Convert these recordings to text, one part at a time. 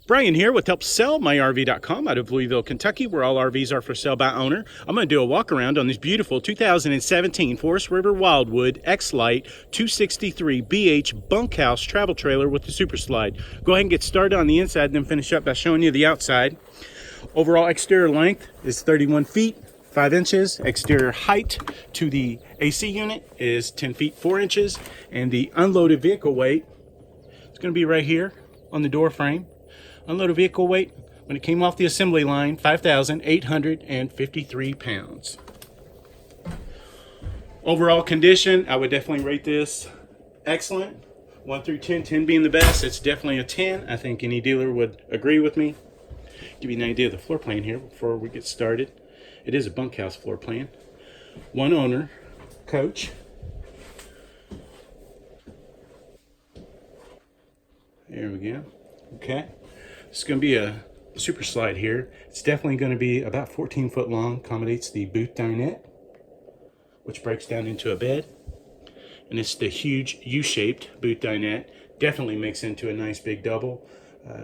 Brian here with HelpSellMyRV.com out of Louisville, Kentucky, where all RVs are for sale by owner. I'm going to do a walk around on this beautiful 2017 Forest River Wildwood X-Lite 263BH Bunkhouse travel trailer with the Super Slide. Go ahead and get started on the inside, then finish up by showing you the outside. Overall exterior length is 31 feet 5 inches. Exterior height to the AC unit is 10 feet 4 inches. And the unloaded vehicle weight is going to be right here on the door frame. Unloaded vehicle weight, when it came off the assembly line, 5,853 pounds. Overall condition, I would definitely rate this excellent. 1 through 10, 10 being the best. It's definitely a 10. I think any dealer would agree with me. Give you an idea of the floor plan here before we get started. It is a bunkhouse floor plan. One owner, coach. There we go. Okay. It's going to be a Super Slide here. It's definitely going to be about 14 foot long. Accommodates the booth dinette, which breaks down into a bed. And it's the huge U-shaped booth dinette. Definitely makes into a nice big double.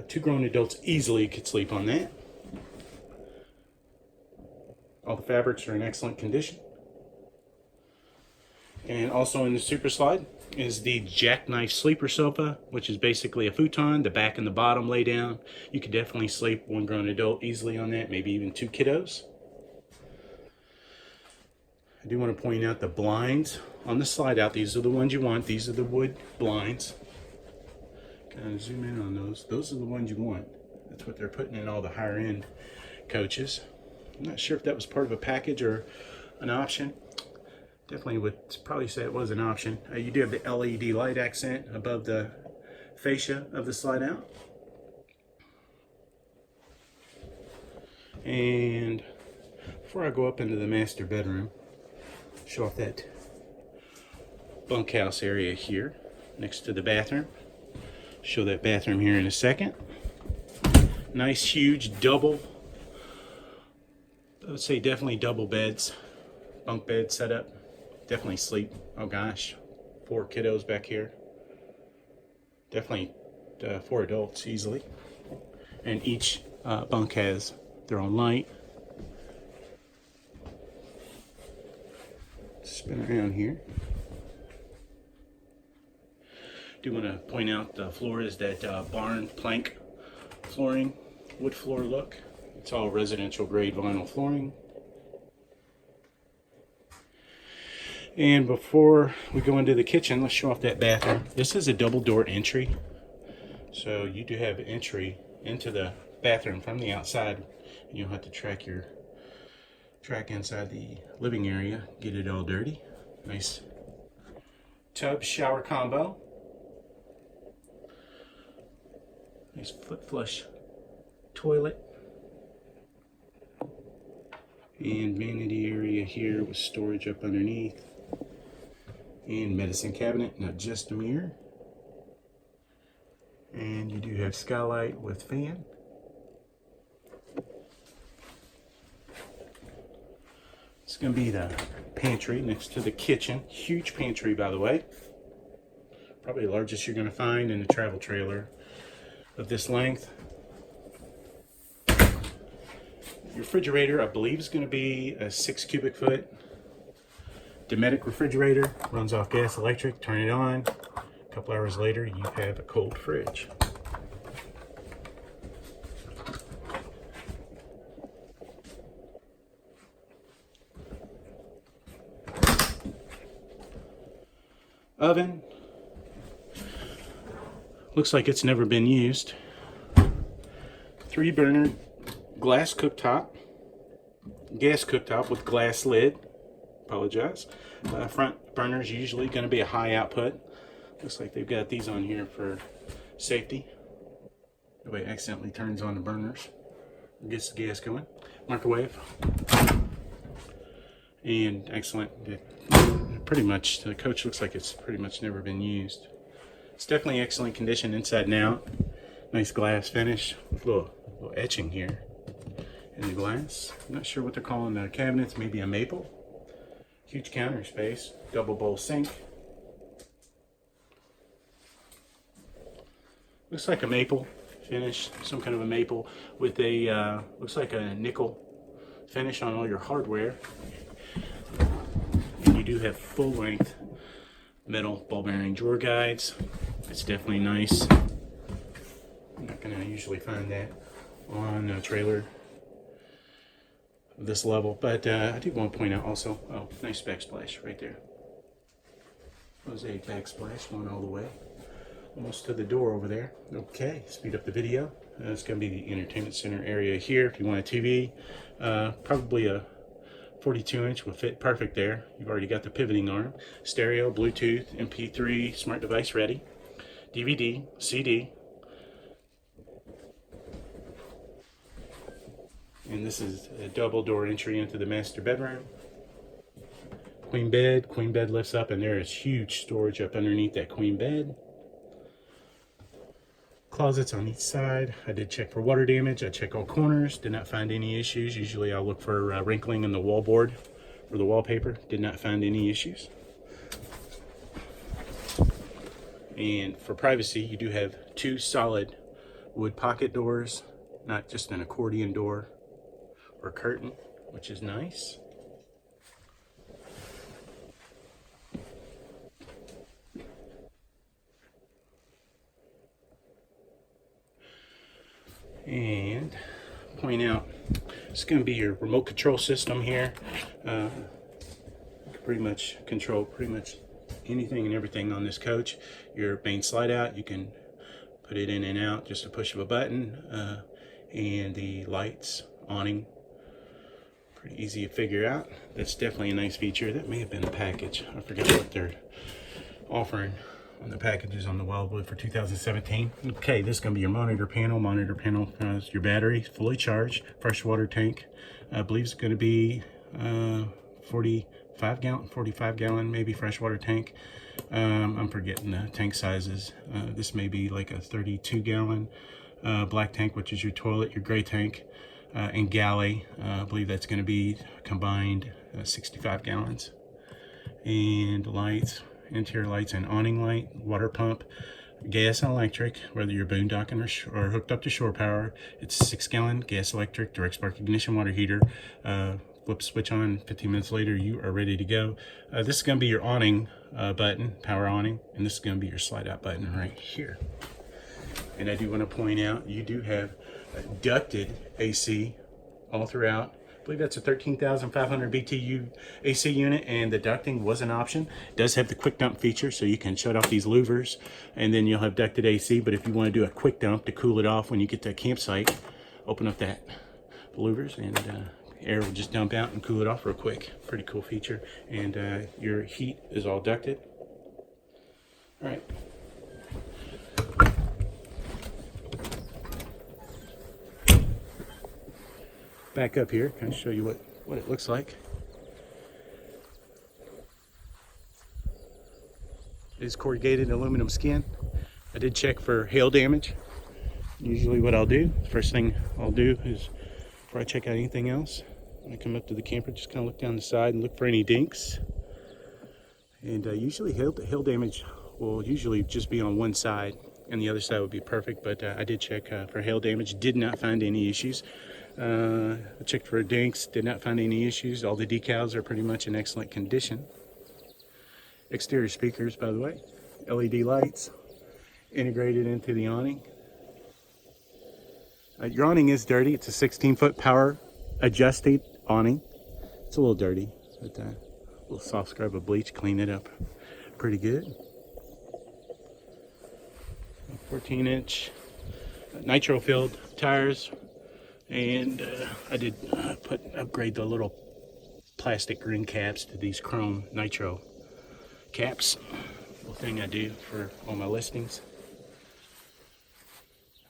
2 grown adults easily could sleep on that. All the fabrics are in excellent condition. And also in the Super Slide is the Jackknife sleeper sofa, which is basically a futon. The back and the bottom lay down. You could definitely sleep 1 grown adult easily on that, maybe even 2 kiddos. I do want to point out the blinds on the slide out. These are the ones you want. These are the wood blinds. Kind of zoom in on those. Those are the ones you want. That's what they're putting in all the higher end coaches. I'm not sure if that was part of a package or an option. Definitely would probably say it was an option. You do have the LED light accent above the fascia of the slide out. And before I go up into the master bedroom, show off that bunkhouse area here next to the bathroom. Show that bathroom here in a second. Nice huge double, I would say definitely double beds, bunk bed setup. Definitely sleep. Oh gosh, 4 kiddos back here. Definitely 4 adults easily. And each bunk has their own light. Spin around here. Do want to point out the floor is that barn plank flooring, wood floor look. It's all residential grade vinyl flooring. And before we go into the kitchen, let's show off that bathroom. This is a double door entry. So you do have entry into the bathroom from the outside. And you'll have to track inside the living area, get it all dirty. Nice tub shower combo. Nice foot flush toilet. And vanity area here with storage up underneath. And medicine cabinet, not just a mirror. And you do have skylight with fan. It's going to be the pantry next to the kitchen. Huge pantry, by the way. Probably the largest you're going to find in a travel trailer of this length. Your refrigerator, I believe, is going to be a 6 cubic foot Dometic refrigerator. Runs off gas, electric. Turn it on. A couple hours later, you have a cold fridge. Oven. Looks like it's never been used. 3 burner glass cooktop. Gas cooktop with glass lid. Apologize. Front burner is usually going to be a high output. Looks like they've got these on here for safety. Nobody accidentally turns on the burners. Gets the gas going. Microwave. And excellent. Pretty much, the coach looks like it's pretty much never been used. It's definitely excellent condition inside and out. Nice glass finish with a little etching here in the glass. I'm not sure what they're calling the cabinets, maybe a maple. Huge counter space, double bowl sink. Looks like a maple. finish, some kind of a maple with a looks like a nickel finish on all your hardware. And you do have full length metal ball bearing drawer guides. It's definitely nice. I'm not gonna usually find that on a trailer of this level, but I do want to point out also, oh, nice backsplash right there. Was a backsplash going all the way almost to the door over there. Okay, speed up the video. It's going to be the entertainment center area here. If you want a TV, probably a 42-inch will fit perfect there. You've already got the pivoting arm, stereo, Bluetooth, MP3, smart device ready, DVD, CD, and this is a double door entry into the master bedroom. Queen bed lifts up, and there is huge storage up underneath that queen bed. Closets on each side. I did check for water damage. I checked all corners, did not find any issues. Usually I'll look for wrinkling in the wallboard or the wallpaper. Did not find any issues. And for privacy, you do have two solid wood pocket doors, not just an accordion door or curtain, which is nice. And point out, it's going to be your remote control system here. You can pretty much control pretty much anything and everything on this coach. Your main slide out, you can put it in and out, just a push of a button. And the lights, awning, pretty easy to figure out. That's definitely a nice feature. That may have been a package. I forget what they're offering on the packages on the Wildwood for 2017. Okay, this is going to be your monitor panel. Monitor panel has your battery, fully charged, freshwater tank. I believe it's going to be 45 gallon maybe freshwater tank. I'm forgetting the tank sizes. This may be like a 32 gallon black tank, which is your toilet, your gray tank, and galley. I believe that's going to be combined 65 gallons. And lights, interior lights and awning light, water pump, gas and electric, whether you're boondocking or hooked up to shore power. It's a 6 gallon gas electric direct spark ignition water heater. Flip switch on, 15 minutes later you are ready to go. This is going to be your awning button, power awning, and this is going to be your slide out button right here. And I do want to point out, you do have ducted AC all throughout. I believe that's a 13,500 BTU AC unit, and the ducting was an option. It does have the quick dump feature, so you can shut off these louvers and then you'll have ducted AC. But if you want to do a quick dump to cool it off when you get to a campsite, open up that louvers and air will just dump out and cool it off real quick. Pretty cool feature. And your heat is all ducted. All right. Back up here, kind of show you what it looks like. It is corrugated aluminum skin. I did check for hail damage. Usually what I'll do, first thing I'll do is, before I check out anything else, when I come up to the camper, just kind of look down the side and look for any dinks. And usually hail damage will usually just be on one side, and the other side would be perfect. But I did check for hail damage, did not find any issues. I checked for dinks, did not find any issues. All the decals are pretty much in excellent condition. Exterior speakers, by the way, LED lights integrated into the awning. Your awning is dirty. It's a 16-foot power adjusted awning. It's a little dirty, but a little soft scrub of bleach, clean it up pretty good. 14-inch nitro-filled tires. And I did upgrade the little plastic ring caps to these chrome nitro caps. Little thing I do for all my listings.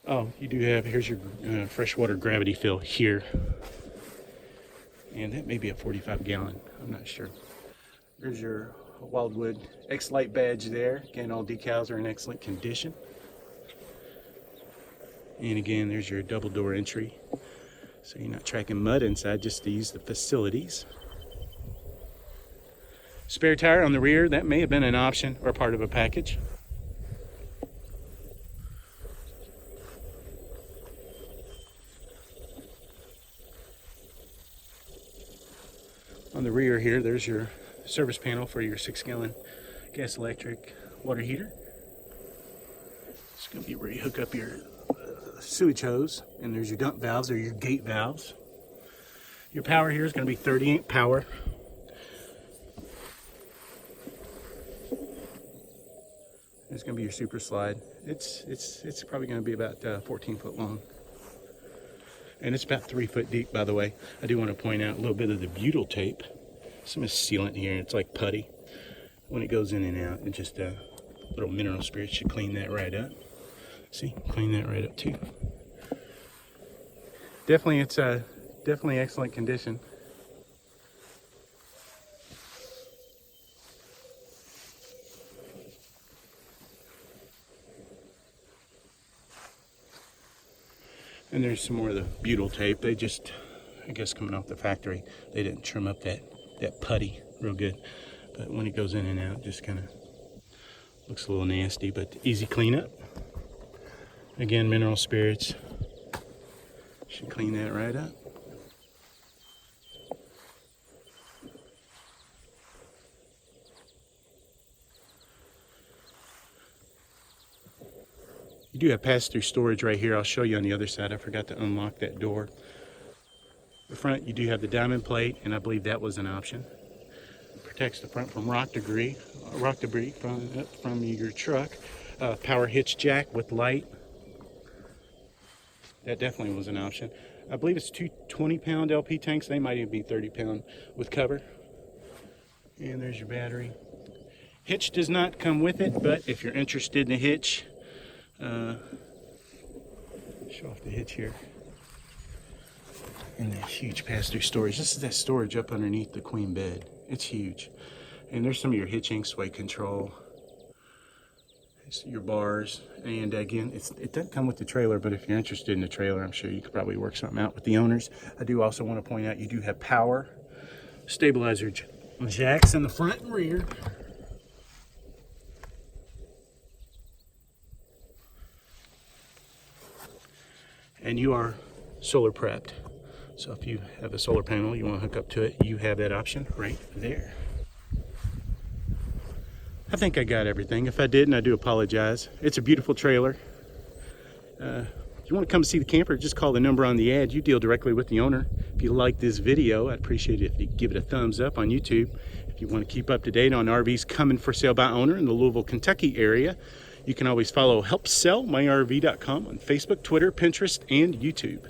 Oh, you do have, here's your freshwater gravity fill here. And that may be a 45 gallon, I'm not sure. There's your Wildwood X-Lite badge there. Again, all decals are in excellent condition. And again, there's your double door entry. So you're not tracking mud inside, just to use the facilities. Spare tire on the rear, that may have been an option or part of a package. On the rear here, there's your service panel for your 6-gallon gas electric water heater. It's going to be where you hook up your sewage hose, and there's your dump valves or your gate valves. Your power here is going to be 30-amp power. It's going to be your super slide. It's probably going to be about 14 foot long. And it's about 3 foot deep, by the way. I do want to point out a little bit of the butyl tape. Some is sealant here. It's like putty. When it goes in and out, it just little mineral spirits should clean that right up. See, clean that right up too. Definitely, it's definitely excellent condition. And there's some more of the butyl tape. They just, I guess coming off the factory, they didn't trim up that putty real good. But when it goes in and out, it just kind of looks a little nasty, but easy cleanup. Again, mineral spirits should clean that right up. You do have pass-through storage right here. I'll show you on the other side. I forgot to unlock that door. The front, you do have the diamond plate, and I believe that was an option. It protects the front from rock debris from your truck. Power hitch jack with light. That definitely was an option. I believe it's two 20-pound LP tanks. They might even be 30-pound with cover. And there's your battery. Hitch does not come with it, but if you're interested in a hitch, show off the hitch here. And that huge pass-through storage. This is that storage up underneath the queen bed. It's huge. And there's some of your hitching, sway control, your bars. And again, it doesn't come with the trailer, but if you're interested in the trailer, I'm sure you could probably work something out with the owners. I do also want to point out you do have power stabilizer jacks in the front and rear. And you are solar prepped. So if you have a solar panel you want to hook up to it, you have that option right there. I think I got everything. If I didn't, I do apologize. It's a beautiful trailer. If you want to come see the camper, just call the number on the ad. You deal directly with the owner. If you like this video, I'd appreciate it if you give it a thumbs up on YouTube. If you want to keep up to date on RVs coming for sale by owner in the Louisville, Kentucky area, you can always follow HelpSellMyRV.com on Facebook, Twitter, Pinterest, and YouTube.